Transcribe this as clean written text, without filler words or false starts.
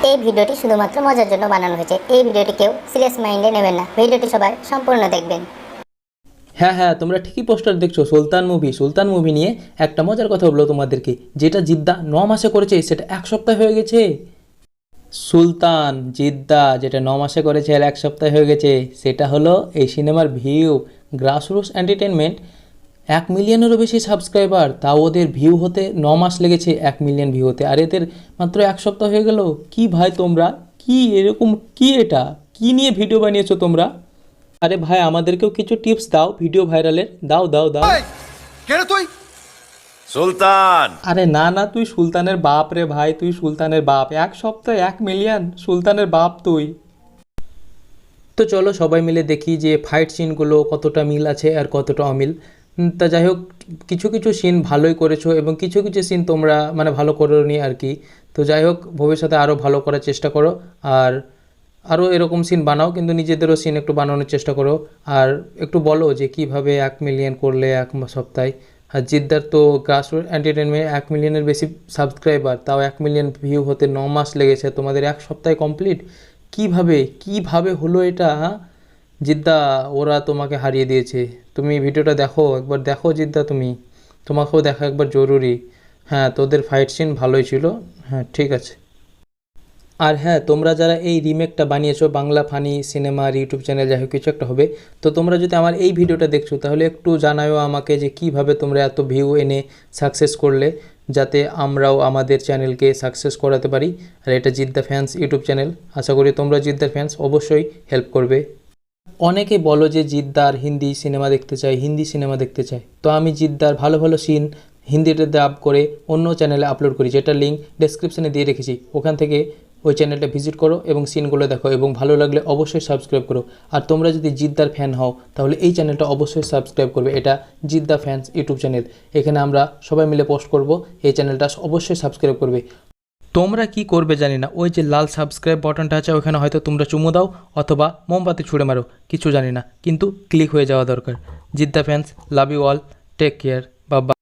এই ভিডিওটি শুধুমাত্র মজার জন্য বানানো হয়েছে। এই ভিডিওটি কেউ সিরিয়াস মাইন্ডে নেবেন না। ভিডিওটি সবাই সম্পূর্ণ দেখবেন। হ্যাঁ, তোমরা ঠিকই পোস্টার দেখছো। সুলতান মুভি নিয়ে একটা মজার কথা বলবো তোমাদেরকে, যেটা জিদ্দা 9 মাসে করেছে সেটা 1 সপ্তাহ হয়ে গেছে। সুলতান জিদ্দা যেটা 9 মাসে করেছে আর 1 সপ্তাহ হয়ে গেছে, সেটা হলো এই সিনেমার ভিউ। গ্রাসরুটস এন্টারটেনমেন্ট 1 মিলিয়নেরও বেশি সাবস্ক্রাইবার, তাও ওদের ভিউ হতে 9 মাস লেগেছে 1 মিলিয়ন ভিউ হতে, আর এদের মাত্র 1 সপ্তাহ হয়ে গেল। কি ভাই তোমরা কি এরকম, কি এটা কি নিয়ে ভিডিও বানিয়েছো তোমরা? আরে ভাই আমাদেরকেও কিছু টিপস দাও ভিডিও ভাইরালের, দাও। সুলতান, আরে না, তুই সুলতানের বাপ রে ভাই, তুই সুলতানের বাপ। 1 সপ্তাহে 1 মিলিয়ন, সুলতানের বাপ তুই। তো চলো সবাই মিলে দেখি যে ফাইট সিনগুলো কতটা মিল আছে আর কতটা অমিল। তা যাই হোক, কিছু কিছু সিন ভালোই করেছো এবং কিছু কিছু সিন তোমরা মানে ভালো করোনি আর কি। তো যাই হোক, ভবিষ্যতে আরও ভালো করার চেষ্টা করো, আর আরও এরকম সিন বানাও, কিন্তু নিজেদেরও সিন একটু বানানোর চেষ্টা করো। আর একটু বলো যে কিভাবে 1 মিলিয়ন করলে 1 সপ্তাহে। আর জিদ্দার তো গ্রাসরুট এন্টারটেনমেন্ট 1 মিলিয়নের বেশি সাবস্ক্রাইবার, তাও 1 মিলিয়ন ভিউ হতে 9 মাস লেগেছে, তোমাদের 1 সপ্তাহে কমপ্লিট। কিভাবে হলো এটা? জিদ্দা ওরা তোমাকে হারিয়ে দিয়েছে। তুমি ভিডিওটা দেখো, একবার দেখো জিদ্দা, তোমাকেও দেখা একবার জরুরি। হ্যাঁ, তোদের ফাইট সিন ভালোই ছিল। হ্যাঁ ঠিক আছে। আর হ্যাঁ, তোমরা যারা এই রিমেকটা বানিয়েছো, বাংলা ফানি সিনেমার ইউটিউব চ্যানেল যাই হোক কিছু একটা হবে, তো তোমরা যদি আমার এই ভিডিওটা দেখছো তাহলে একটু জানাও আমাকে যে কিভাবে তোমরা এত ভিউ এনে সাকসেস করলে, যাতে আমরাও আমাদের চ্যানেলকে সাকসেস করাতে পারি। আর এটা জিদ্দা ফ্যান্স ইউটিউব চ্যানেল, আশা করি তোমরা জিদ্দার ফ্যান্স অবশ্যই হেল্প করবে। অনেকে বলো যে জিদ্দার হিন্দি সিনেমা দেখতে চাই, তো আমি জিদ্দার ভালো ভালো সিন হিন্দিতে ডাব করে অন্য চ্যানেলে আপলোড করি, যেটা লিঙ্ক ডেসক্রিপশানে দিয়ে রেখেছি। ওখান থেকে ওই চ্যানেলটা ভিজিট করো এবং সিনগুলো দেখো, এবং ভালো লাগলে অবশ্যই সাবস্ক্রাইব করো। আর তোমরা যদি জিদ্দার ফ্যান হও তাহলে এই চ্যানেলটা অবশ্যই সাবস্ক্রাইব করবে। এটা জিদ্দা ফ্যান্স ইউটিউব চ্যানেল, এখানে আমরা সবাই মিলে পোস্ট করব, এই চ্যানেলটা অবশ্যই সাবস্ক্রাইব করবে। তোমরা কি করবে জানি না, ওই যে লাল সাবস্ক্রাইব বাটনটা আছে ওখানে হয়তো তোমরা চুমু দাও অথবা মোমবাতি ছুঁড়ে মারো, কিছু জানি না, কিন্তু ক্লিক হয়ে যাওয়া দরকার। জিদ্দা fans, love you all, take care, বাবা।